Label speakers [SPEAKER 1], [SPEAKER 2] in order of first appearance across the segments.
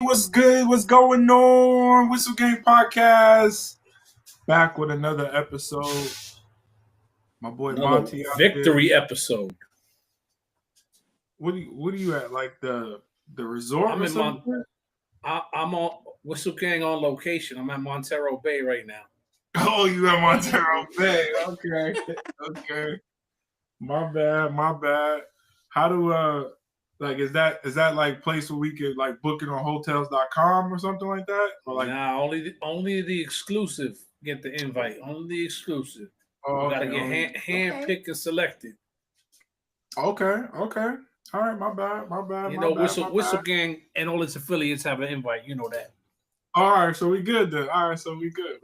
[SPEAKER 1] What's good? What's going on? Whistle Game Podcast. Back with another episode. My boy
[SPEAKER 2] Another
[SPEAKER 1] Monty out there.
[SPEAKER 2] victory episode.
[SPEAKER 1] What are you at? Like the resort
[SPEAKER 2] I'm
[SPEAKER 1] or
[SPEAKER 2] in
[SPEAKER 1] something?
[SPEAKER 2] I'm on Whistle Gang on location. I'm at Montero Bay right now.
[SPEAKER 1] Oh, you at Montero Bay. Okay. Okay. My bad. How do like is that like place where we could like book it on hotels.com or something like that? Or like
[SPEAKER 2] Nah, only the exclusive get the invite. Only the exclusive.
[SPEAKER 1] oh
[SPEAKER 2] We gotta
[SPEAKER 1] okay,
[SPEAKER 2] get hand picked and selected.
[SPEAKER 1] okay. All right, my
[SPEAKER 2] Whistle
[SPEAKER 1] bad.
[SPEAKER 2] Gang and all its affiliates have an invite. You know that.
[SPEAKER 1] All right, so we good then. All right, so we good.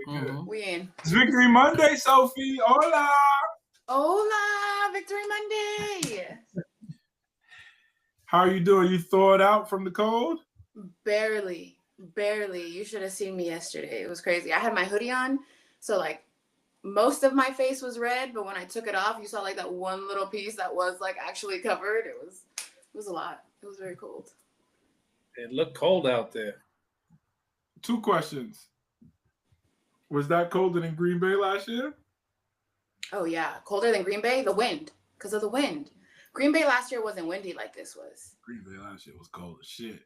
[SPEAKER 2] Mm-hmm.
[SPEAKER 3] We in.
[SPEAKER 1] It's Victory Monday, Sophie. Hola.
[SPEAKER 3] Hola, Victory Monday.
[SPEAKER 1] How are you doing? You thawed out from the cold?
[SPEAKER 3] Barely. You should have seen me yesterday. It was crazy. I had my hoodie on, so like most of my face was red, but when I took it off, you saw like that one little piece that was like actually covered. It was a lot. It was very cold.
[SPEAKER 2] It looked cold out there.
[SPEAKER 1] 2 questions. Was that colder than Green Bay last year?
[SPEAKER 3] Oh yeah, colder than Green Bay. The wind, because of the wind. Green Bay last year wasn't windy like this was.
[SPEAKER 1] Green Bay last year was cold as shit.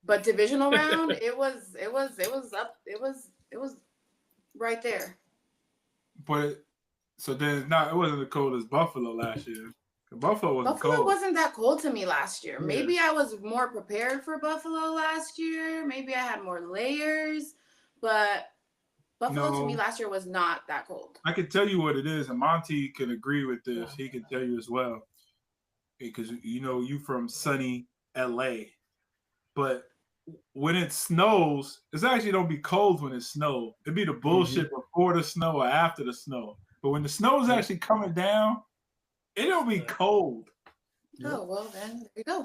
[SPEAKER 3] But divisional round, it was up. It was right there.
[SPEAKER 1] But so then it wasn't as cold as Buffalo last year. Buffalo
[SPEAKER 3] wasn't that cold to me last year.
[SPEAKER 1] Yeah.
[SPEAKER 3] Maybe I was more prepared for Buffalo last year. Maybe I had more layers, but Buffalo to me last year was not that cold.
[SPEAKER 1] I can tell you what it is, and Monty can agree with this. He can tell you as well, because you from sunny LA. But when it snows, it actually don't be cold when it snows. It'd be the bullshit before the snow or after the snow. But when the snow is actually coming down, it don't be cold.
[SPEAKER 3] Oh, well, then there you go.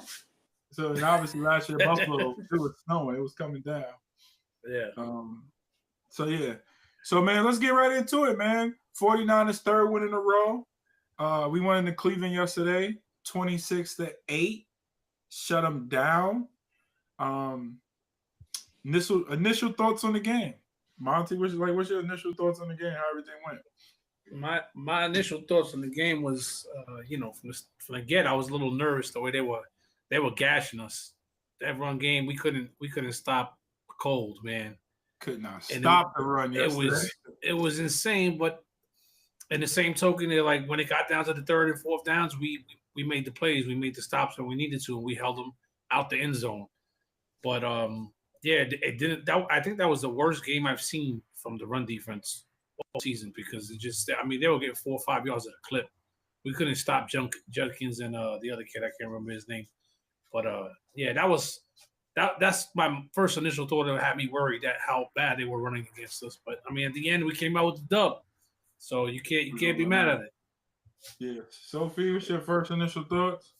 [SPEAKER 1] So, and obviously last year, Buffalo, it was snowing. It was coming down.
[SPEAKER 2] Yeah.
[SPEAKER 1] So, yeah. So, man, let's get right into it, man. 49ers third win in a row. We went into Cleveland yesterday, 26-8. Shut them down. Initial thoughts on the game. Monty, what's your initial thoughts on the game, how everything went?
[SPEAKER 2] My initial thoughts on the game was, from the get, I was a little nervous the way they were gashing us. That run game, we couldn't stop cold, man.
[SPEAKER 1] Could not stop the run yesterday.
[SPEAKER 2] It was insane, but in the same token, they're like when it got down to the third and fourth downs, we made the plays, we made the stops when we needed to, and we held them out the end zone. But it didn't. I think that was the worst game I've seen from the run defense all season, because they were getting 4 or 5 yards at a clip. We couldn't stop Judkins and the other kid, I can't remember his name. But that's my first initial thought that had me worried that how bad they were running against us. But I mean, at the end, we came out with the dub, so you can't be mad at it.
[SPEAKER 1] Yeah, Sophie, what's your first initial thoughts?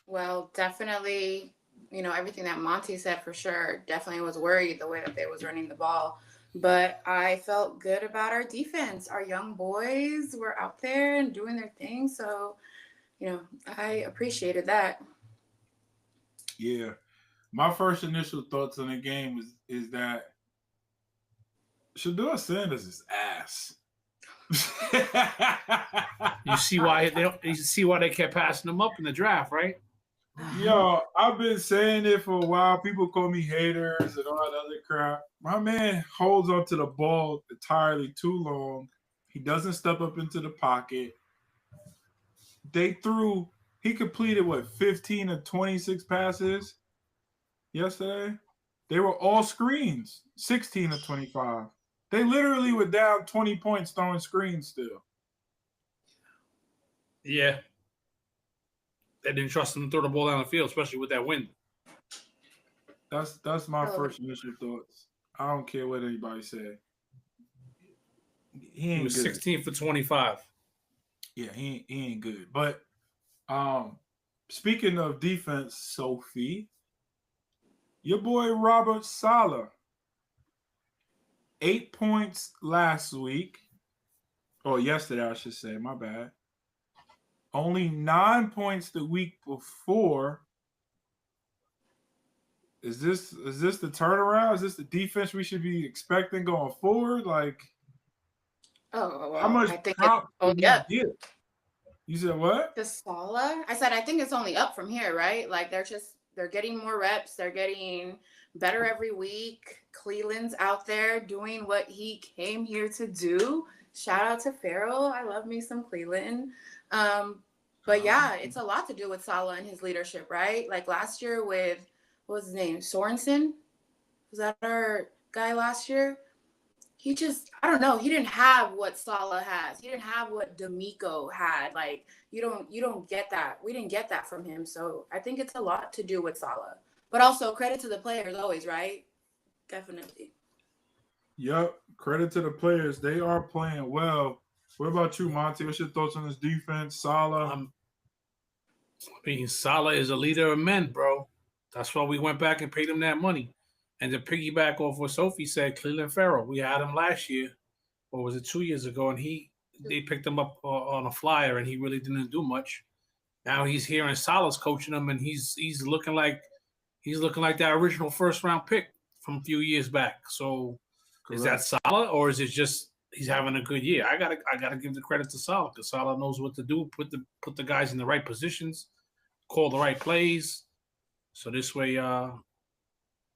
[SPEAKER 3] Well, definitely, everything that Monty said for sure. Definitely was worried the way that they was running the ball. But I felt good about our defense. Our young boys were out there and doing their thing. So, I appreciated that.
[SPEAKER 1] Yeah. My first initial thoughts on the game is that Shedeur Sanders is ass.
[SPEAKER 2] You see why they kept passing him up in the draft, right?
[SPEAKER 1] Yo, I've been saying it for a while. People call me haters and all that other crap. My man holds onto the ball entirely too long. He doesn't step up into the pocket. He completed 15 of 26 passes yesterday? They were all screens, 16 of 25. They literally were down 20 points throwing screens still.
[SPEAKER 2] Yeah. They didn't trust him to throw the ball down the field, especially with that wind.
[SPEAKER 1] That's my first initial thoughts. I don't care what anybody say.
[SPEAKER 2] He was good. 16 for 25.
[SPEAKER 1] Yeah, he ain't good. But speaking of defense, Sophie, your boy Robert Saleh, 8 points last week, or yesterday, I should say. My bad. Only 9 points the week before. is this the turnaround? Is this the defense we should be expecting going forward? Like,
[SPEAKER 3] Oh
[SPEAKER 1] how
[SPEAKER 3] well,
[SPEAKER 1] much
[SPEAKER 3] I think it's
[SPEAKER 1] prompt do
[SPEAKER 3] only
[SPEAKER 1] we
[SPEAKER 3] up.
[SPEAKER 1] get? You said what?
[SPEAKER 3] The Sala. I said I think it's only up from here, right? Like they're getting more reps. They're getting better every week. Cleveland's out there doing what he came here to do. Shout out to Farrell. I love me some Cleveland. But yeah, it's a lot to do with Sala and his leadership, right? Like last year with what was his name? Sorensen? Was that our guy last year? He just, I don't know, he didn't have what Salah has. He didn't have what D'Amico had. Like you don't get that. We didn't get that from him. So I think it's a lot to do with Salah. But also credit to the players always, right? Definitely.
[SPEAKER 1] Yep. Credit to the players. They are playing well. What about you, Monty? What's your thoughts on this defense? Salah?
[SPEAKER 2] Salah is a leader of men, bro. That's why we went back and paid him that money. And to piggyback off what Sophie said, Cleveland Farrell, we had him last year, or was it 2 years ago? And they picked him up on a flyer, and he really didn't do much. Now he's here, and Salah's coaching him, and he's looking like that original first round pick from a few years back. So, Correct. Is that Salah, or is it just he's having a good year? I gotta give the credit to Salah because Salah knows what to do, put the guys in the right positions, call the right plays. So this way,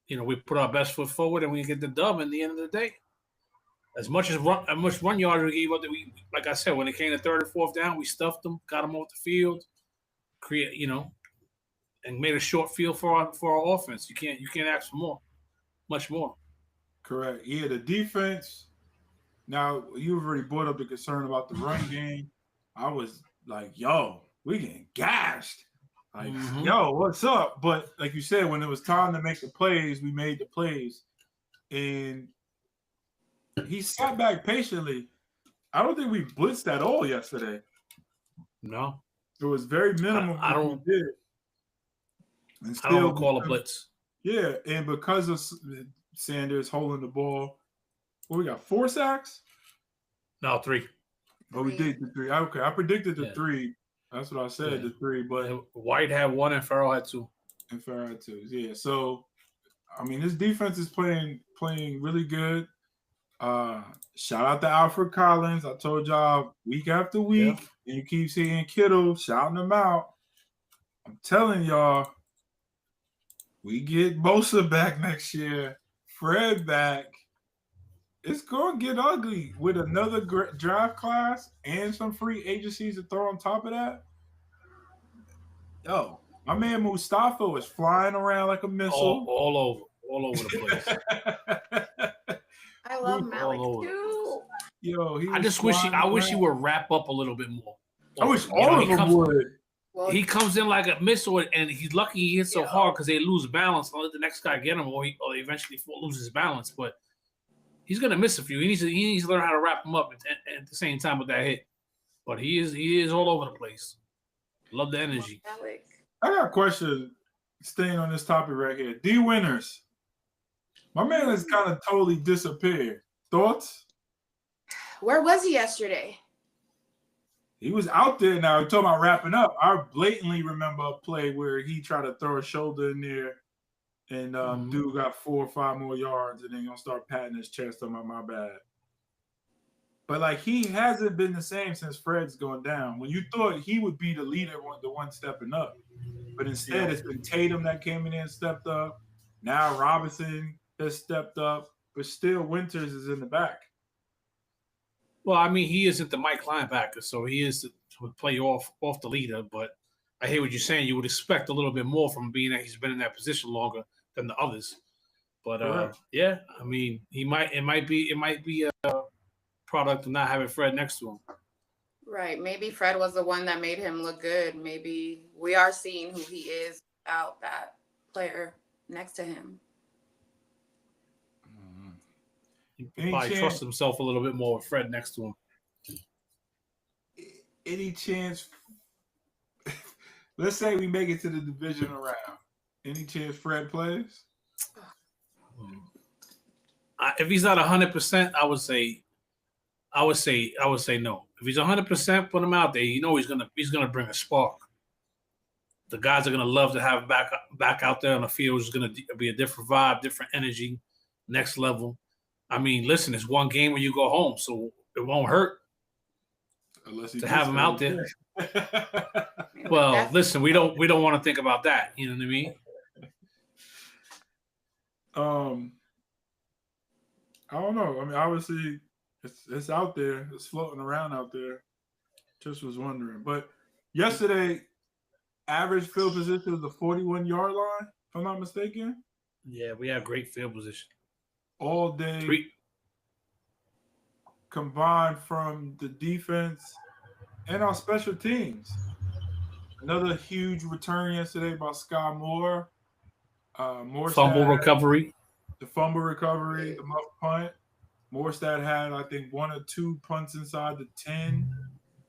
[SPEAKER 2] we put our best foot forward and we get the dub at the end of the day. As much run yard we gave up, like I said, when it came to third and fourth down, we stuffed them, got them off the field, and made a short field for our offense. You can't ask for much more.
[SPEAKER 1] Correct. Yeah, the defense. Now you've already brought up the concern about the run game. I was like, yo, we getting gashed. Like, yo, what's up? But like you said, when it was time to make the plays, we made the plays. And he sat back patiently. I don't think we blitzed at all yesterday.
[SPEAKER 2] No.
[SPEAKER 1] It was very minimal.
[SPEAKER 2] I don't
[SPEAKER 1] did. And
[SPEAKER 2] still, I don't call a blitz.
[SPEAKER 1] Yeah, and because of Sanders holding the ball, we got 4 sacks?
[SPEAKER 2] No, 3.
[SPEAKER 1] Oh, we did the 3. Okay, I predicted the 3. That's what I said, the 3. But
[SPEAKER 2] White had 1 and Farrell had 2.
[SPEAKER 1] And Farrell had 2. Yeah. So, I mean, this defense is playing really good. Shout out to Alfred Collins. I told y'all week after week, and you keep seeing Kittle shouting them out. I'm telling y'all, we get Bosa back next year, Fred back. It's going to get ugly with another draft class and some free agencies to throw on top of that. Yo, my man Mustafa was flying around like a missile.
[SPEAKER 2] All over the place.
[SPEAKER 3] I love Malik too.
[SPEAKER 1] Yo,
[SPEAKER 2] I wish he would wrap up a little bit more.
[SPEAKER 1] I wish all of them would.
[SPEAKER 2] Well, he comes in like a missile, and he's lucky he hits so hard because they lose balance. I'll let the next guy get him, or he eventually loses balance. But he's gonna miss a few. He needs to learn how to wrap him up at the same time with that hit. But he is all over the place. Love the energy.
[SPEAKER 1] I got a question. Staying on this topic right here, D Winners. My man has kind of totally disappeared. Thoughts?
[SPEAKER 3] Where was he yesterday?
[SPEAKER 1] He was out there. Now we're talking about wrapping up. I blatantly remember a play where he tried to throw a shoulder in there, and dude got 4 or 5 more yards, and then gonna start patting his chest. I'm like, my bad. But like he hasn't been the same since Fred's going down. When you thought he would be the leader, the one stepping up, but instead it's been Tatum that came in and stepped up. Now Robinson has stepped up, but still Winters is in the back.
[SPEAKER 2] Well, I mean, he isn't the Mike linebacker, so he is to play off the leader. But I hear what you're saying. You would expect a little bit more from being that he's been in that position longer than the others. But yeah, I mean, it might be a product of not having Fred next to him.
[SPEAKER 3] Right. Maybe Fred was the one that made him look good. Maybe we are seeing who he is without that player next to him.
[SPEAKER 2] He probably trusts himself a little bit more with Fred next to him.
[SPEAKER 1] Any chance? Let's say we make it to the divisional round. Any chance Fred plays?
[SPEAKER 2] If he's not 100%, I would say no. If he's 100%, put him out there. You know he's gonna bring a spark. the guys are gonna love to have back out there on the field. It's gonna be a different vibe, different energy, next level. I mean, listen, it's one game when you go home, so it won't hurt to have them out there. Well, listen, we don't want to think about that. You know what I mean?
[SPEAKER 1] I don't know. I mean, obviously, it's out there. It's floating around out there. Just was wondering. But yesterday, average field position was the 41-yard line, if I'm not mistaken.
[SPEAKER 2] Yeah, we have great field position.
[SPEAKER 1] All day combined from the defense and our special teams. Another huge return yesterday by Sky Moore.
[SPEAKER 2] Fumble recovery.
[SPEAKER 1] The fumble recovery, the muff punt. Morstad had, I think, 1 or 2 punts inside the 10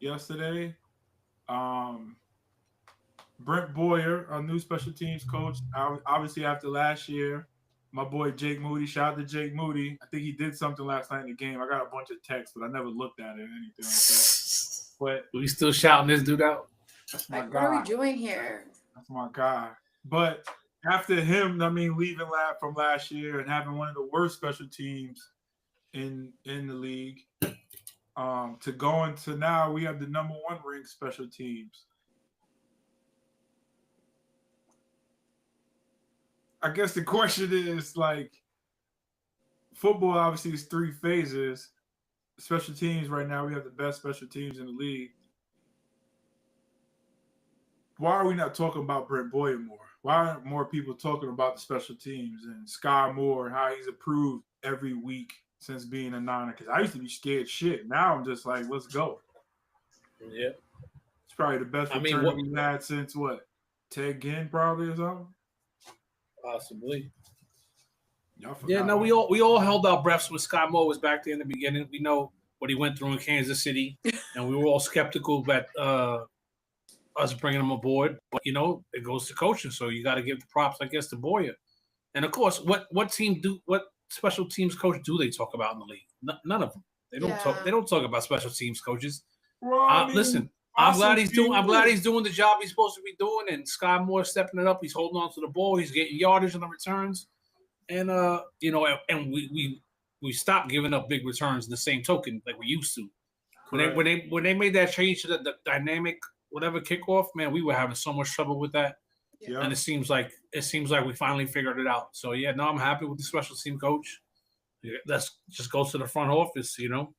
[SPEAKER 1] yesterday. Brent Boyer, our new special teams coach, obviously after last year, my boy Jake Moody, shout out to Jake Moody. I think he did something last night in the game. I got a bunch of texts, but I never looked at it or anything like that. But
[SPEAKER 2] we still shouting this dude out.
[SPEAKER 1] That's my guy.
[SPEAKER 3] What are we doing here?
[SPEAKER 1] That's my guy. But after him, I mean, leaving from last year and having one of the worst special teams in the league, to go into now, we have the #1 ranked special teams. I guess the question is, like, football obviously is 3 phases. Special teams right now, we have the best special teams in the league. Why are we not talking about Brent Boyer more? Why aren't more people talking about the special teams and Sky Moore and how he's improved every week since being a Niner? Because I used to be scared shit. Now I'm just like, let's go.
[SPEAKER 2] Yeah.
[SPEAKER 1] It's probably the best return we've had since what? Ted Ginn probably or something?
[SPEAKER 2] Possibly. Yeah, no, we all held our breaths when Sky Moore was back there in the beginning. We know what he went through in Kansas City, and we were all skeptical about us bringing him aboard. But, you know, it goes to coaching, so you got to give the props, I guess, to Boyer. And, of course, what special teams coach do they talk about in the league? None of them. They don't talk about special teams coaches.
[SPEAKER 1] Well,
[SPEAKER 2] listen, I'm glad he's doing the job he's supposed to be doing, and Sky Moore stepping it up. He's holding on to the ball. He's getting yardage on the returns, and you know, and we stopped giving up big returns in the same token like we used to. When they made that change to the dynamic whatever kickoff, man, we were having so much trouble with that. Yeah. And it seems like we finally figured it out. So yeah, no, I'm happy with the special team coach. Let's just go to the front office, you know,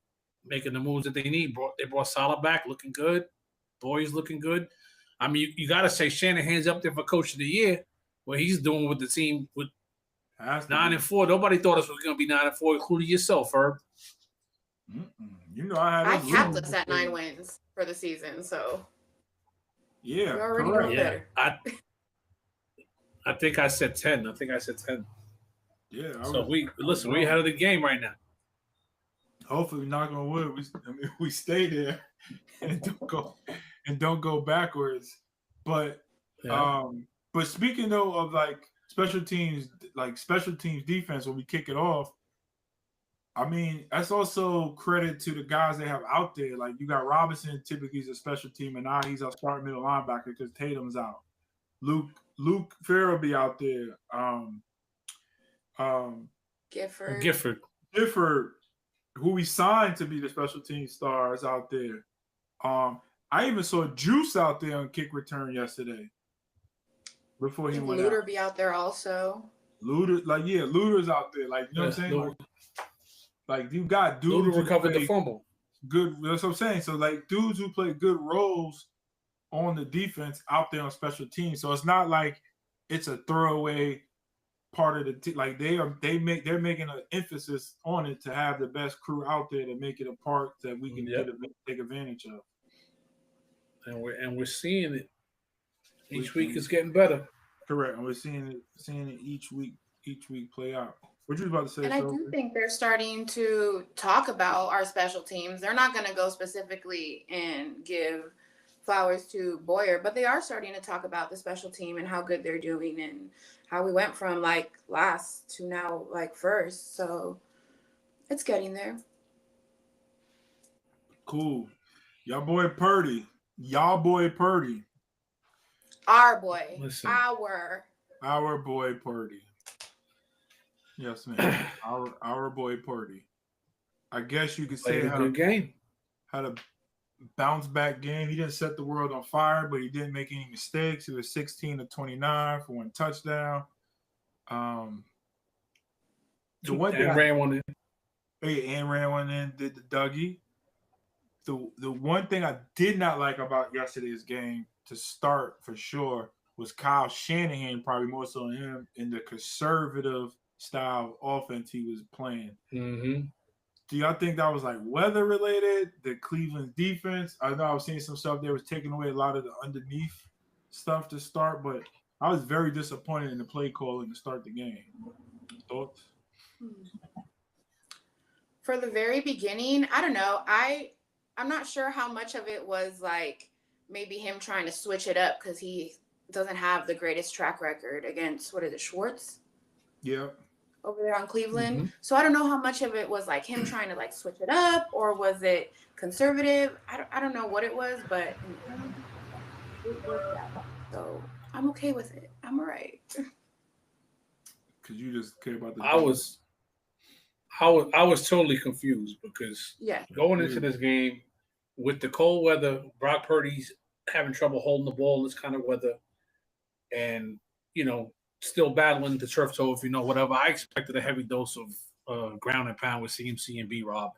[SPEAKER 2] making the moves that they need. They brought Salah back, looking good. Boy's looking good. I mean, you got to say Shanahan's up there for Coach of the Year. What he's doing with the team with 9-4. Nobody thought us was going to be 9-4, including yourself, Herb.
[SPEAKER 1] You know, I
[SPEAKER 3] capped us at 9 wins for the season, so
[SPEAKER 1] yeah,
[SPEAKER 3] we're already doing better.
[SPEAKER 2] I think I said 10.
[SPEAKER 1] Yeah.
[SPEAKER 2] We ahead of the game right now.
[SPEAKER 1] Hopefully, knock on wood, we stay there and don't go backwards. But but speaking though of like special teams defense when we kick it off, I mean that's also credit to the guys they have out there. Like you got Robinson, typically he's a special team, and now he's our starting middle linebacker because Tatum's out. Luke Farrell be out there.
[SPEAKER 3] Gifford,
[SPEAKER 1] who we signed to be the special team stars out there. I even saw Juice out there on kick return yesterday. Before he went
[SPEAKER 3] Luter
[SPEAKER 1] out.
[SPEAKER 3] be out there also.
[SPEAKER 1] Luter's out there. Like, you know what I'm saying? Like you got dudes
[SPEAKER 2] who recovered the fumble.
[SPEAKER 1] Good. That's what I'm saying. So like dudes who play good roles on the defense out there on special teams. So it's not like it's a throwaway part of the team. Like they're making an emphasis on it to have the best crew out there to make it a part that we can take advantage of.
[SPEAKER 2] And we're seeing it. Each week is getting better.
[SPEAKER 1] Correct. And we're seeing it each week play out. What you about to say?
[SPEAKER 3] And I do think they're starting to talk about our special teams. They're not going to go specifically and give flowers to Boyer, but they are starting to talk about the special team and how good they're doing and how we went from like last to now like first. So it's getting there.
[SPEAKER 1] Cool. Y'all boy Purdy.
[SPEAKER 3] Our boy.
[SPEAKER 2] Listen.
[SPEAKER 1] Our boy Purdy. Yes, man. our boy Purdy. I guess you could say
[SPEAKER 2] Played a good game.
[SPEAKER 1] Had a bounce back game. He didn't set the world on fire, but he didn't make any mistakes. He was 16 to 29 for 1 touchdown. The one thing
[SPEAKER 2] ran one in.
[SPEAKER 1] And ran one in, did the Dougie. The one thing I did not like about yesterday's game to start for sure was Kyle Shanahan, probably more so than him, in the conservative style of offense he was playing.
[SPEAKER 2] Mm-hmm.
[SPEAKER 1] Do y'all think that was like weather related? The Cleveland defense? I know I was seeing some stuff there was taking away a lot of the underneath stuff to start, but I was very disappointed in the play calling to start the game. Thoughts?
[SPEAKER 3] For the very beginning, I don't know. I'm not sure how much of it was like maybe him trying to switch it up because he doesn't have the greatest track record against, what is it, Schwartz?
[SPEAKER 1] Yeah.
[SPEAKER 3] Over there on Cleveland.
[SPEAKER 2] Mm-hmm.
[SPEAKER 3] So I don't know how much of it was like him trying to like switch it up, or was it conservative? I don't know what it was, but it worked out. So I'm okay with it. I'm all right.
[SPEAKER 1] Because you just care about the
[SPEAKER 2] I was totally confused because going into this game with the cold weather, Brock Purdy's having trouble holding the ball in this kind of weather, and still battling the turf toe, whatever. I expected a heavy dose of ground and pound with CMC and B-Rob,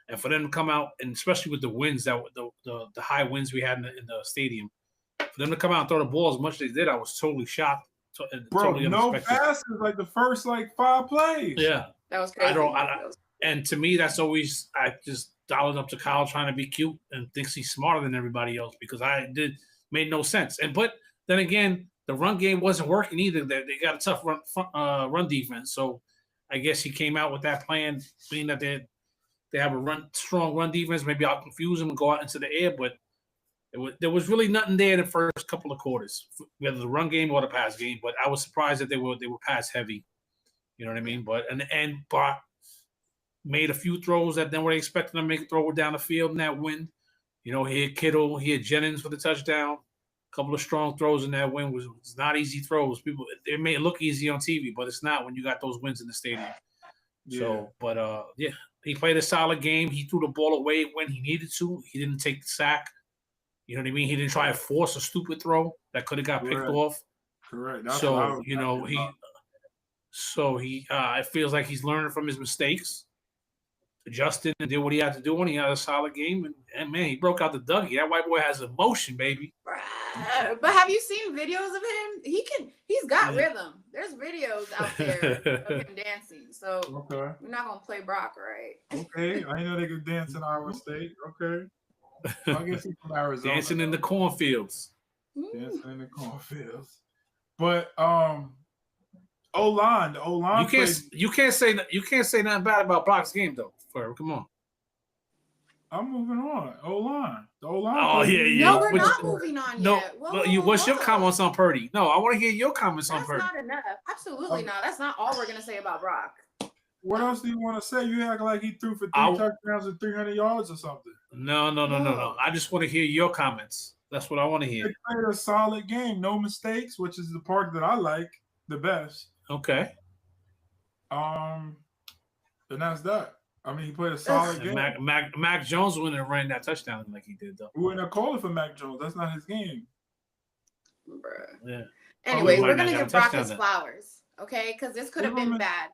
[SPEAKER 2] and for them to come out, and especially with the winds the high winds we had in the stadium, for them to come out and throw the ball as much as they did, I was totally shocked.
[SPEAKER 1] Bro,
[SPEAKER 2] totally
[SPEAKER 1] no passes like the first 5 plays.
[SPEAKER 2] Yeah,
[SPEAKER 3] that was crazy.
[SPEAKER 2] And to me, that's always, I just dialed up to Kyle trying to be cute and thinks he's smarter than everybody else because made no sense. But then again, the run game wasn't working either. They got a tough run defense. So I guess he came out with that plan, being that they have a strong run defense. Maybe I'll confuse them and go out into the air, but there was really nothing there in the first couple of quarters, whether the run game or the pass game. But I was surprised that they were pass heavy. You know what I mean? But Brock made a few throws that then were expecting to make a throw down the field in that wind. He had Kittle, he had Jennings for the touchdown. A couple of strong throws in that wind was not easy throws. It may look easy on TV, but it's not when you got those winds in the stadium. Yeah. So, but he played a solid game. He threw the ball away when he needed to. He didn't take the sack. You know what I mean? He didn't try to force a stupid throw that could have got picked off.
[SPEAKER 1] Correct.
[SPEAKER 2] That's it feels like he's learning from his mistakes, adjusted and did what he had to do, and he had a solid game. And man, he broke out the Dougie. That white boy has emotion, baby.
[SPEAKER 3] But have you seen videos of him? He's got rhythm. There's videos out there of him dancing. So we're not gonna play Brock, right?
[SPEAKER 1] Okay. I know they could dance in Iowa State. Okay. I guess he's from Arizona.
[SPEAKER 2] Dancing in the cornfields.
[SPEAKER 1] Dancing in the cornfields. But O-line, the O-line.
[SPEAKER 2] You can't say nothing bad about Brock's game though. Come on.
[SPEAKER 1] I'm moving on. O-line. The O-line.
[SPEAKER 2] Oh yeah.
[SPEAKER 3] No, we're not moving on yet.
[SPEAKER 2] What's your comments on Purdy? No, I want to hear your comments on Purdy.
[SPEAKER 3] That's not enough. Absolutely not. That's not all we're gonna say about Brock.
[SPEAKER 1] What else do you want to say? You act like he threw for 3 touchdowns and 300 yards or something.
[SPEAKER 2] No. I just want to hear your comments. That's what I want to hear.
[SPEAKER 1] He played a solid game, no mistakes, which is the part that I like the best.
[SPEAKER 2] Okay.
[SPEAKER 1] And that's that. I mean, he played a solid game.
[SPEAKER 2] Mac Jones wouldn't have ran that touchdown like he did, though.
[SPEAKER 1] We wouldn't have called it for Mac Jones. That's not his game.
[SPEAKER 3] Bruh.
[SPEAKER 2] Yeah.
[SPEAKER 3] Anyway, we're going to give Brock his flowers, okay? Because this could have been bad.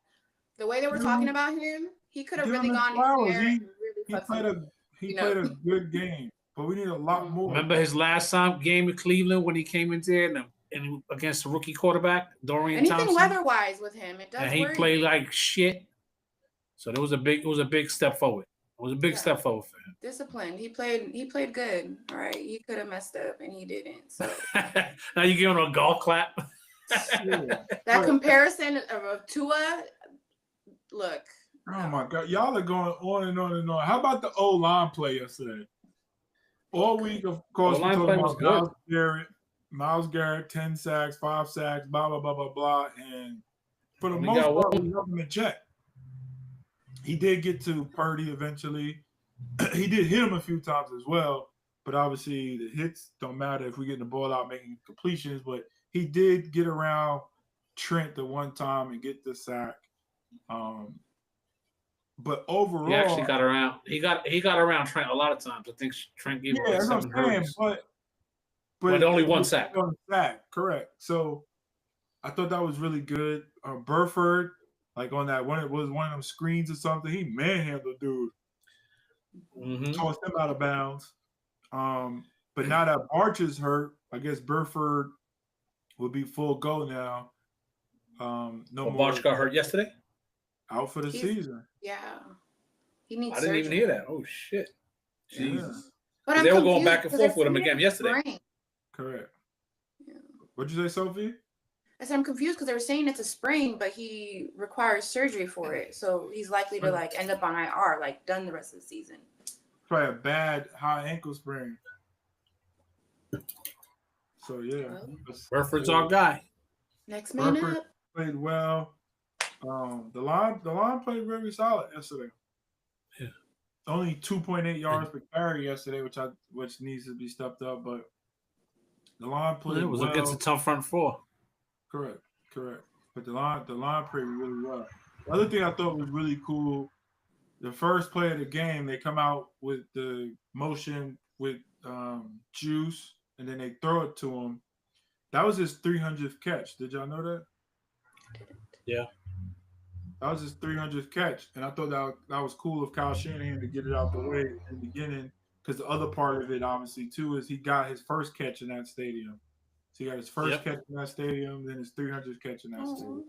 [SPEAKER 3] The way they were talking about him, he could have really gone in there and really
[SPEAKER 1] He played a good game, but we need a lot more.
[SPEAKER 2] Remember his last game in Cleveland when he came in there and against the rookie quarterback, Dorian Thompson?
[SPEAKER 3] Anything weather-wise with him, it does.
[SPEAKER 2] And he played like shit. So it was a big step forward. It was a big step forward for him.
[SPEAKER 3] Disciplined. He played good. All right. He could have messed up and he didn't. So
[SPEAKER 2] now you give him a golf clap.
[SPEAKER 3] That comparison of Tua, look.
[SPEAKER 1] Oh my God. Y'all are going on and on and on. How about the O-line play yesterday? All week, of course, we talking about Myles Garrett, 10 sacks, 5 sacks, blah, blah, blah, blah, blah. And for the most part, we helped him in check. He did get to Purdy eventually. He did hit him a few times as well. but obviously the hits don't matter if we get the ball out making completions. But he did get around Trent the one time and get the sack. But overall,
[SPEAKER 2] He actually got around. He got around Trent a lot of times. I think Trent gave him like
[SPEAKER 1] that's what
[SPEAKER 2] 7
[SPEAKER 1] I'm saying.
[SPEAKER 2] hurries,
[SPEAKER 1] But
[SPEAKER 2] only 1 sack.
[SPEAKER 1] Correct. So I thought that was really good. Burford, like on that one, it was one of them screens or something. He manhandled dude, tossed him out of bounds. But now that Arch is hurt, I guess Burford will be full go now. No more.
[SPEAKER 2] Barch got hurt yesterday.
[SPEAKER 1] Out for the season.
[SPEAKER 3] Yeah, he needs.
[SPEAKER 2] I didn't even hear that. Oh shit! Jesus.
[SPEAKER 3] But
[SPEAKER 2] they were going back and forth with him again yesterday.
[SPEAKER 1] Correct. Yeah. What'd you say, Sophie?
[SPEAKER 3] I said I'm confused because they were saying it's a sprain, but he requires surgery for it, so he's likely to like end up on IR, like done the rest of the season.
[SPEAKER 1] Probably a bad high ankle sprain. So yeah,
[SPEAKER 2] Burford's our guy.
[SPEAKER 3] Next man up.
[SPEAKER 1] Played well. The line played very solid yesterday.
[SPEAKER 2] Yeah.
[SPEAKER 1] Only 2.8 yards per carry yesterday, which needs to be stepped up, but the line played
[SPEAKER 2] it was
[SPEAKER 1] well.
[SPEAKER 2] against a tough front four.
[SPEAKER 1] Correct. But the line played really well. The other thing I thought was really cool, the first play of the game, they come out with the motion with Juice, and then they throw it to him. That was his 300th catch. Did y'all know that?
[SPEAKER 2] Yeah.
[SPEAKER 1] That was his 300th catch, and I thought that was cool of Kyle Shanahan to get it out the way in the beginning, because the other part of it, obviously, too, is he got his first catch in that stadium. So he got his first catch in that stadium, then his 300th catch in that stadium.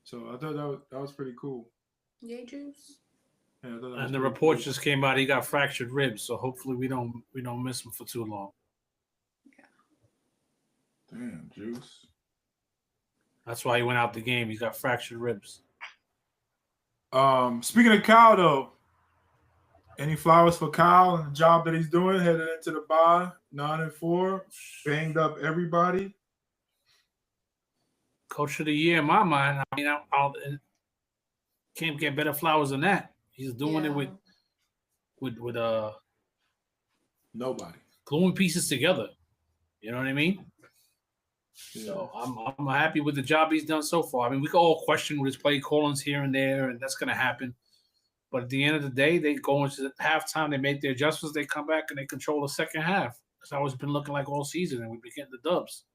[SPEAKER 1] So I thought that was pretty cool.
[SPEAKER 3] Yay, Juice.
[SPEAKER 1] Yeah,
[SPEAKER 2] and the reports just came out he got fractured ribs, so hopefully we don't miss him for too long.
[SPEAKER 3] Yeah.
[SPEAKER 1] Damn, Juice.
[SPEAKER 2] That's why he went out the game. He's got fractured ribs.
[SPEAKER 1] Speaking of Kyle, though, any flowers for Kyle and the job that he's doing heading into the bye? 9-4, banged up everybody.
[SPEAKER 2] Coach of the year in my mind. I mean, I can't get better flowers than that. He's doing it with
[SPEAKER 1] nobody
[SPEAKER 2] gluing pieces together. You know what I mean? Yeah. So I'm happy with the job he's done so far. I mean, we can all question with his play callings here and there, and that's going to happen. But at the end of the day, they go into halftime, they make their adjustments, they come back, and they control the second half. That's how it's been looking like all season, and we've been getting the dubs.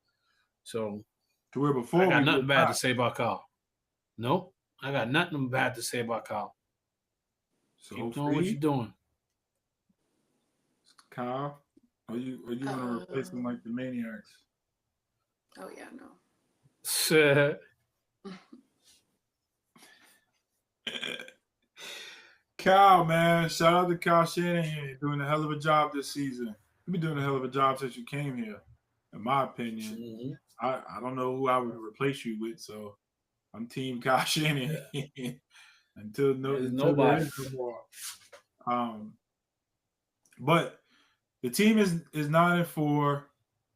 [SPEAKER 2] So
[SPEAKER 1] to where before
[SPEAKER 2] I got nothing bad to say about Kyle. Nope. I got nothing bad to say about Kyle. So keep doing what you're doing.
[SPEAKER 1] Kyle, are you want to replace him like the Maniacs?
[SPEAKER 3] Oh yeah, no.
[SPEAKER 1] Kyle, man, shout out to Kyle Shanahan, doing a hell of a job this season. You've been doing a hell of a job since you came here, in my opinion. Mm-hmm. I don't know who I would replace you with, so I'm team Kyle Shanahan until nobody. But the team is 9-4,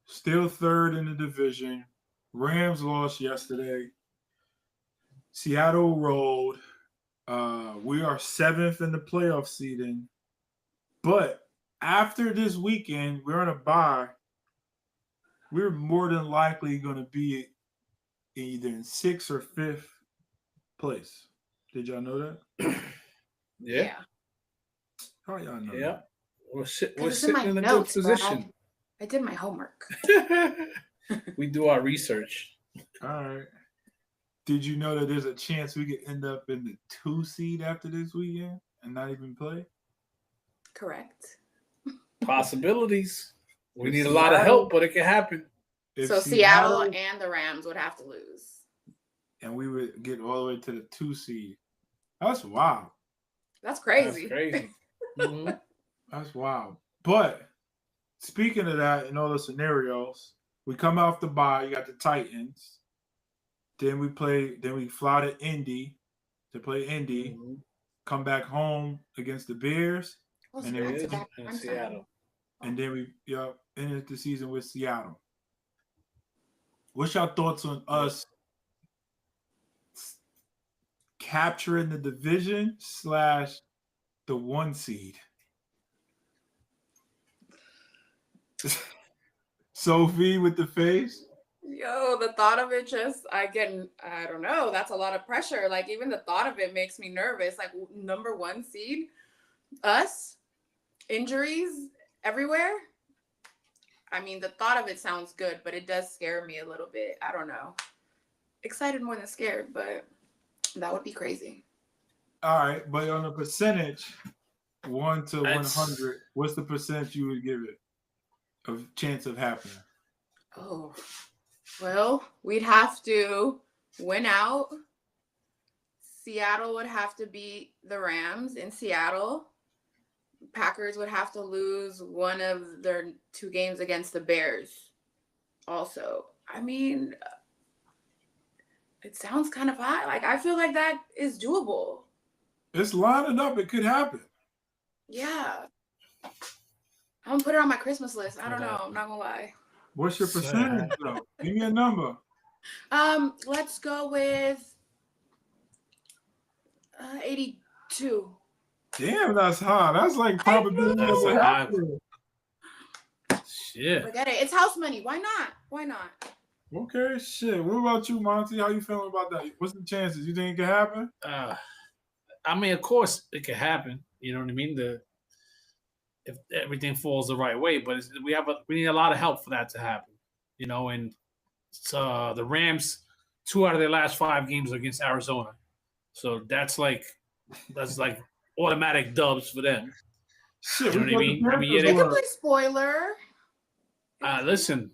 [SPEAKER 1] still third in the division. Rams lost yesterday. Seattle rolled. We are 7th in the playoff seeding. But after this weekend, we're on a bye. We're more than likely going to be either in 6th or 5th place. Did y'all know that?
[SPEAKER 2] Yeah.
[SPEAKER 1] How y'all know?
[SPEAKER 2] Yeah. We're sitting in a good position.
[SPEAKER 3] I did my homework.
[SPEAKER 2] We do our research.
[SPEAKER 1] All right. Did you know that there's a chance we could end up in the 2 seed after this weekend and not even play?
[SPEAKER 3] Correct.
[SPEAKER 2] Possibilities. We need a lot of help, but it can happen.
[SPEAKER 3] So Seattle and the Rams would have to lose.
[SPEAKER 1] And we would get all the way to the 2 seed. That's wild.
[SPEAKER 3] That's crazy.
[SPEAKER 2] That's crazy. Mm-hmm.
[SPEAKER 1] That's wild. But speaking of that, in all the scenarios, we come off the bye. You got the Titans. Then we fly to Indy to play Indy. Mm-hmm. Come back home against the Bears.
[SPEAKER 3] Oh,
[SPEAKER 1] and
[SPEAKER 2] then Seattle.
[SPEAKER 1] And then we ended the season with Seattle. What's your thoughts on us capturing the division / the 1 seed? Sophie with the face.
[SPEAKER 3] Yo, the thought of it I don't know. That's a lot of pressure. Like, even the thought of it makes me nervous. Like, number 1 seed, us, injuries everywhere. I mean, the thought of it sounds good, but it does scare me a little bit. I don't know. Excited more than scared, but that would be crazy.
[SPEAKER 1] All right, but on a percentage, 1 to
[SPEAKER 2] That's-
[SPEAKER 1] 100, what's the percentage you would give it of chance of happening?
[SPEAKER 3] Oh, well, we'd have to win out. Seattle would have to beat the Rams in Seattle. Packers would have to lose one of their 2 games against the Bears. Also, I mean, it sounds kind of high. Like, I feel like that is doable.
[SPEAKER 1] It's lining up. It could happen.
[SPEAKER 3] Yeah. I'm gonna put it on my Christmas list. I don't know. I'm not gonna lie.
[SPEAKER 1] What's your percentage, though? Give me a number.
[SPEAKER 3] Let's go with 82.
[SPEAKER 1] Damn, that's high. That's like probability
[SPEAKER 2] That's
[SPEAKER 1] of
[SPEAKER 2] a
[SPEAKER 1] it
[SPEAKER 2] high-
[SPEAKER 1] happening.
[SPEAKER 2] Shit.
[SPEAKER 3] Forget it. It's house money. Why not? Why not?
[SPEAKER 1] Okay, shit. What about you, Monty? How you feeling about that? What's the chances? You think it could happen?
[SPEAKER 2] I mean, of course, it could happen. You know what I mean? If everything falls the right way, but we need a lot of help for that to happen. You know, and the Rams, 2 out of their last 5 games are against Arizona, so that's like automatic dubs for them.
[SPEAKER 1] Shit,
[SPEAKER 2] You know what I mean? I mean, yeah,
[SPEAKER 3] They could play spoiler.
[SPEAKER 2] listen,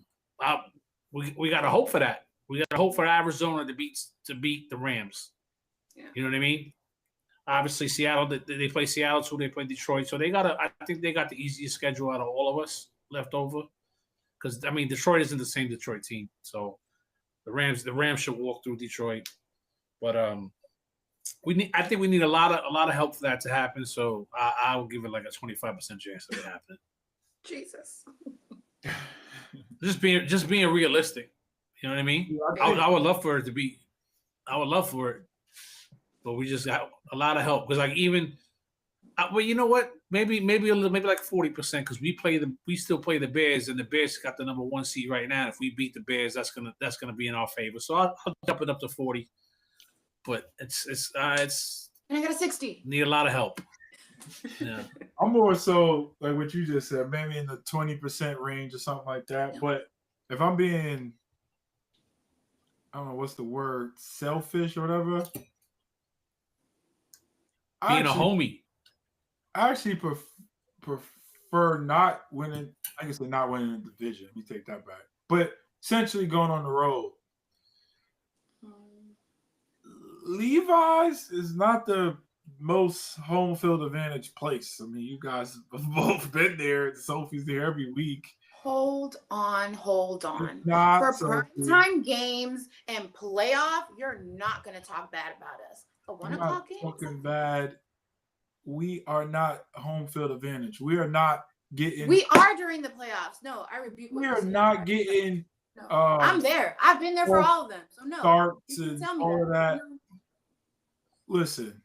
[SPEAKER 2] we got to hope for that. We got to hope for Arizona to beat the Rams.
[SPEAKER 3] Yeah.
[SPEAKER 2] You know what I mean? Obviously, Seattle. They play Seattle too. They play Detroit, so I think they got the easiest schedule out of all of us left over. Because I mean, Detroit isn't the same Detroit team, so the Rams should walk through Detroit. But I think we need a lot of help for that to happen. So I'll give it like a 25% chance of it happening.
[SPEAKER 3] Jesus.
[SPEAKER 2] Just being realistic. You know what I mean? I would love for it to be. I would love for it, but we just got a lot of help because like even. Well, you know what? Maybe like 40% because we still play the Bears and the Bears got the number 1 seed right now. If we beat the Bears, that's gonna be in our favor. So I'll jump it up to 40, but it's
[SPEAKER 3] And I got a 60.
[SPEAKER 2] need a lot of help. Yeah,
[SPEAKER 1] I'm more so like what you just said, maybe in the 20% range or something like that.
[SPEAKER 3] Yeah.
[SPEAKER 1] But if I'm being, I don't know what's the word, selfish or whatever.
[SPEAKER 2] being a homie.
[SPEAKER 1] I actually prefer not winning. I guess not winning the division. Let me take that back. But essentially going on the road. Levi's is not the most home field advantage place. I mean, you guys have both been there. Sophie's there every week.
[SPEAKER 3] Hold on.
[SPEAKER 1] Not
[SPEAKER 3] For
[SPEAKER 1] Sophie.
[SPEAKER 3] primetime games and playoff, you're not going to talk bad about us. A 1 o'clock game?
[SPEAKER 1] Talking bad. We are not home field advantage. We are not getting.
[SPEAKER 3] We are during the playoffs. No, I rebuke.
[SPEAKER 1] We are not getting.
[SPEAKER 3] No. I'm there. I've been there for all of them. So no.
[SPEAKER 1] Starts
[SPEAKER 3] You can
[SPEAKER 1] and
[SPEAKER 3] tell me
[SPEAKER 1] all of that.
[SPEAKER 3] No.
[SPEAKER 1] Listen,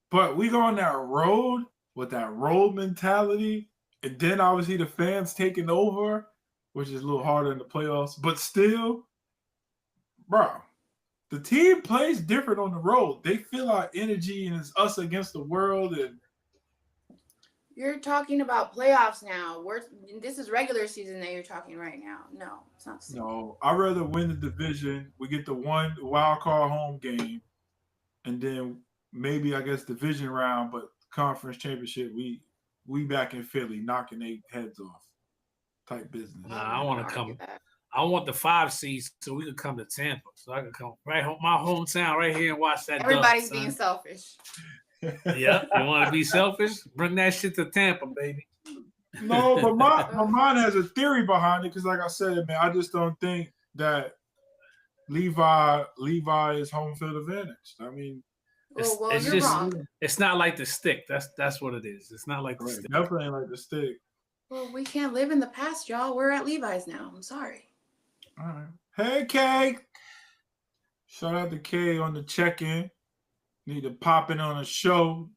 [SPEAKER 1] but we go on that road with that road mentality, and then obviously the fans taking over, which is a little harder in the playoffs. But still, bro, the team plays different on the road. They feel our energy, and it's us against the world. And
[SPEAKER 3] You're talking about playoffs now. This is regular season that you're talking right now. No, it's not.
[SPEAKER 1] no, I'd rather win the division. We get the 1 wild card home game, and then maybe I guess division round, but conference championship, we back in Philly knocking their heads off, type business.
[SPEAKER 2] I want to come. I want the 5 seeds so we could come to Tampa, so I could come right home, my hometown, right here and watch that.
[SPEAKER 3] Everybody's being selfish.
[SPEAKER 2] Yeah, you want to be selfish? Bring that shit to Tampa, baby.
[SPEAKER 1] No, but my mind has a theory behind it because, like I said, man, I just don't think that Levi is home field advantage. I mean,
[SPEAKER 3] Well,
[SPEAKER 2] it's
[SPEAKER 3] you're
[SPEAKER 2] just
[SPEAKER 3] wrong.
[SPEAKER 2] it's not like the stick. That's what it is. It's not like the stick.
[SPEAKER 1] Definitely ain't like the stick.
[SPEAKER 3] Well, we can't live in the past, y'all. We're at Levi's now. I'm sorry.
[SPEAKER 1] All right. Hey, Kay. Shout out to Kay on the check-in. Need to pop in on a show.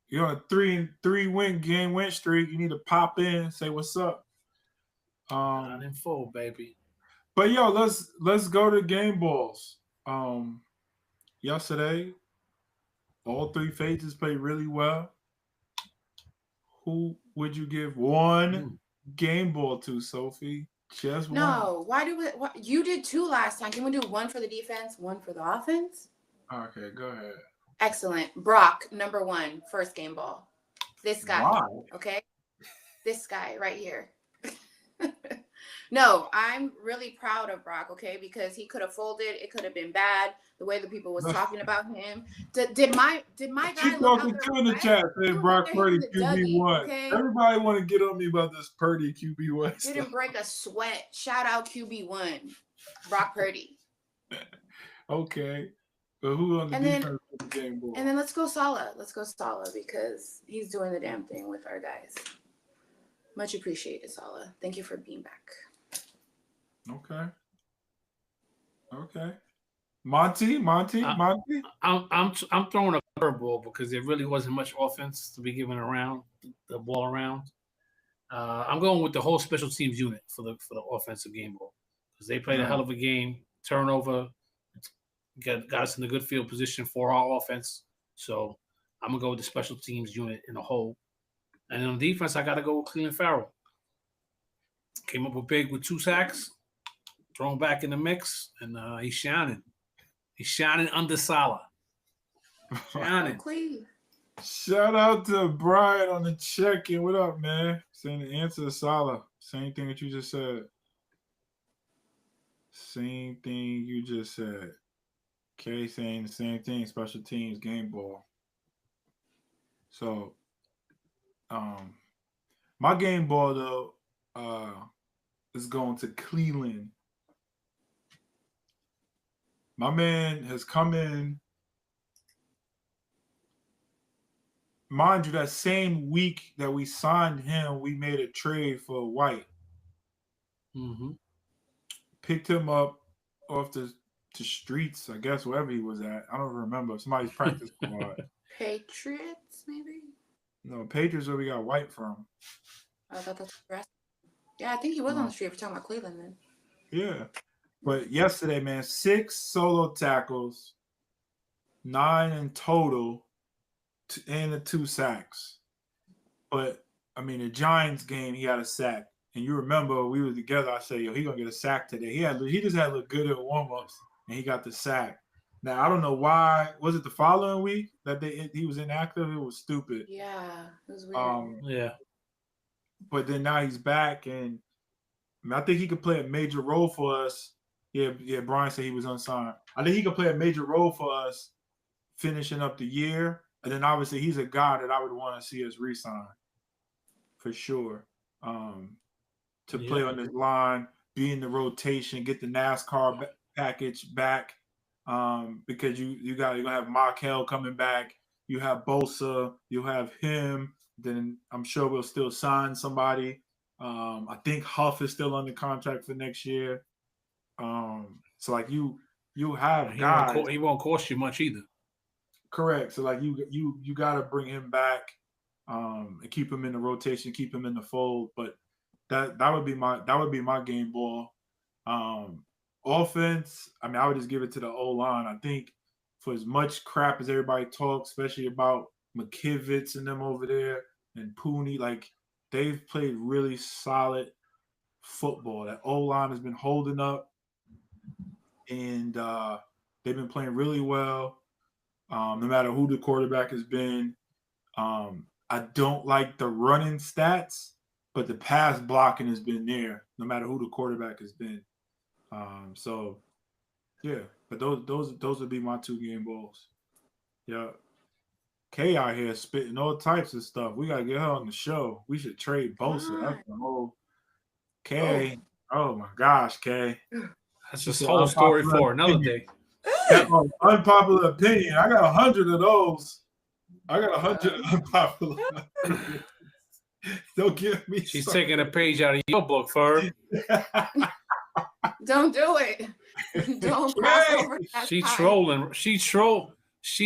[SPEAKER 1] You're on a 3-win streak. You need to pop in, say what's up.
[SPEAKER 2] Not in full, baby.
[SPEAKER 1] But yo, let's go to game balls. Yesterday, all three phases played really well. Who would you give one game ball to, Sophie? Just one.
[SPEAKER 3] No, why do we? What, you did 2 last time. Can we do 1 for the defense, 1 for the offense?
[SPEAKER 1] Okay, go ahead.
[SPEAKER 3] Excellent. Brock, number 1, first game ball. This guy.
[SPEAKER 1] Why?
[SPEAKER 3] Okay. This guy right here. No, I'm really proud of Brock, okay, because he could have folded. It could have been bad. The way the people was talking about him. Did my guy
[SPEAKER 1] Keep
[SPEAKER 3] look
[SPEAKER 1] talking
[SPEAKER 3] out
[SPEAKER 1] to in the chat saying Brock Purdy QB1.
[SPEAKER 3] okay?
[SPEAKER 1] Everybody want to get on me about this Purdy QB1 stuff.
[SPEAKER 3] Didn't break a sweat. Shout out QB1. Brock Purdy.
[SPEAKER 1] Okay. But who on the defense for the game ball?
[SPEAKER 3] And then let's go Salah. Let's go Salah because he's doing the damn thing with our guys. Much appreciated, Salah. Thank you for being back.
[SPEAKER 1] Okay. Monty.
[SPEAKER 2] I'm throwing a curveball because there really wasn't much offense to be given around the ball around. I'm going with the whole special teams unit for the offensive game ball because they played a hell of a game. Turnover got us in a good field position for our offense. So I'm gonna go with the special teams unit in the whole. And on defense, I got to go with Cleveland Farrell. Came up with big with 2 sacks, thrown back in the mix, and he's shining. He's shining under Salah. Shining.
[SPEAKER 1] Shout out to Brian on the check-in. What up, man? Saying the answer to Salah. Same thing that you just said. Same thing you just said. Kay saying the same thing, special teams, game ball. So, my game ball, though, is going to Cleveland. My man has come in. Mind you, that same week that we signed him, we made a trade for White.
[SPEAKER 2] Mm-hmm.
[SPEAKER 1] Picked him up off the streets, I guess, wherever he was at. I don't remember. Somebody's practice squad.
[SPEAKER 3] Patriots, maybe?
[SPEAKER 1] No, Patriots where we got White from.
[SPEAKER 3] I thought that's the rest. Yeah, I think he was on the street. If you're talking about Cleveland, then.
[SPEAKER 1] Yeah. But yesterday, man, 6 solo tackles, 9 in total, and the 2 sacks. But, I mean, the Giants game, he had a sack. And you remember we were together, I said, yo, he going to get a sack today. He just had to look good at warm-ups, and he got the sack. Now, I don't know why. Was it the following week that he was inactive? It was stupid.
[SPEAKER 3] Yeah, it was weird.
[SPEAKER 2] Yeah.
[SPEAKER 1] But then now he's back, and I think he could play a major role for us. Yeah, Brian said he was unsigned. I think he could play a major role for us finishing up the year. And then obviously he's a guy that I would want to see us re-sign for sure. To play on this line, be in the rotation, get the NASCAR package back. Because you're gonna have Markel coming back. You have Bosa. You have him. Then I'm sure we'll still sign somebody. I think Huff is still under contract for next year. So like you have guys.
[SPEAKER 2] He won't cost you much either.
[SPEAKER 1] Correct. So like you got to bring him back, and keep him in the rotation, keep him in the fold. But that would be my game ball. Offense, I mean, I would just give it to the O-line. I think for as much crap as everybody talks, especially about McKivitz and them over there and Purdy, like they've played really solid football. That O-line has been holding up, and they've been playing really well. No matter who the quarterback has been. I don't like the running stats, but the pass blocking has been there, no matter who the quarterback has been. So, yeah, but those would be my 2 game balls. Yeah. Kay out here spitting all types of stuff. We got to get her on the show. We should trade Bosa. That's the whole Kay. Oh, my gosh, Kay.
[SPEAKER 2] That's just a whole story for another day.
[SPEAKER 1] Unpopular opinion. I got 100 of those. I got 100 unpopular opinions. Don't give me.
[SPEAKER 2] She's taking a page out of your book, Ferb.
[SPEAKER 3] Don't do it. Don't cross over.
[SPEAKER 2] She trolling. She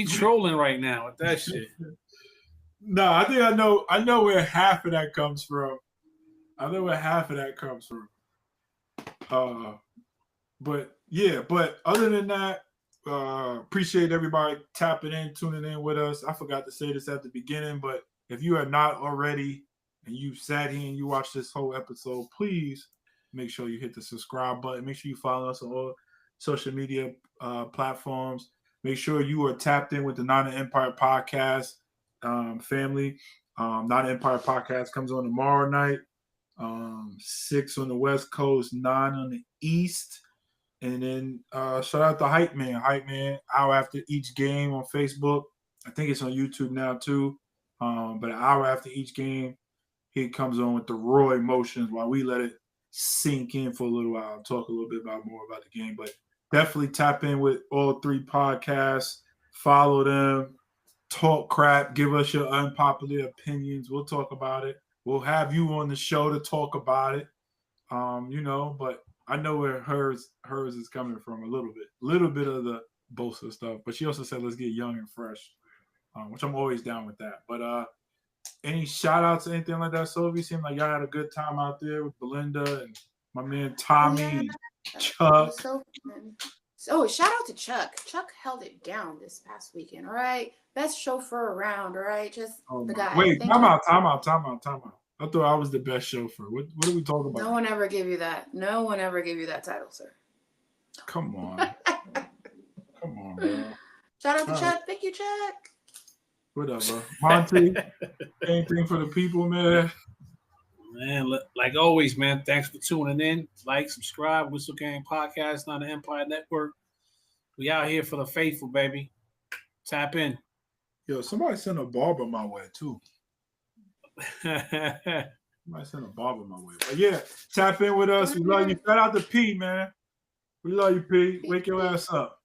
[SPEAKER 2] trolling right now with that shit.
[SPEAKER 1] No, I think I know where half of that comes from. But yeah, but other than that, appreciate everybody tapping in, tuning in with us. I forgot to say this at the beginning, but if you are not already and you sat here and you watched this whole episode, please make sure you hit the subscribe button. Make sure you follow us on all social media platforms. Make sure you are tapped in with the Not an Empire podcast family. Not an Empire podcast comes on tomorrow night, 6 on the West Coast, 9 on the East. And then shout out to Hype Man. Hype Man, hour after each game on Facebook. I think it's on YouTube now too. But an hour after each game, he comes on with the raw emotions while we let it sink in for a little while. Talk a little bit more about the game. But definitely tap in with all 3 podcasts. Follow them. Talk crap. Give us your unpopular opinions. We'll talk about it. We'll have you on the show to talk about it. But I know where hers is coming from a little bit of the Bosa stuff. But she also said, let's get young and fresh, which I'm always down with that. But any shout outs, anything like that? So you seem like y'all had a good time out there with Belinda and my man Tommy and Chuck.
[SPEAKER 3] So shout out to Chuck. Chuck held it down this past weekend. All right, best chauffeur around. All right, just the guy.
[SPEAKER 1] Wait, time out. I thought I was the best chauffeur. What are we talking about?
[SPEAKER 3] No one ever gave you that. No one ever gave you that title, sir.
[SPEAKER 1] Come on. Come on, bro.
[SPEAKER 3] Shout out to Chuck. Thank you, Chuck.
[SPEAKER 1] Whatever. Monty, anything for the people, man?
[SPEAKER 2] Man, like always, man, thanks for tuning in. Like, subscribe, Whistle Gang Podcast, Not an Empire Network. We out here for the faithful, baby. Tap in.
[SPEAKER 1] Yo, somebody sent a barber my way, too. Somebody sent a barber my way. But yeah, tap in with us. We love you. Shout out to P, man. We love you, P. Wake your ass up.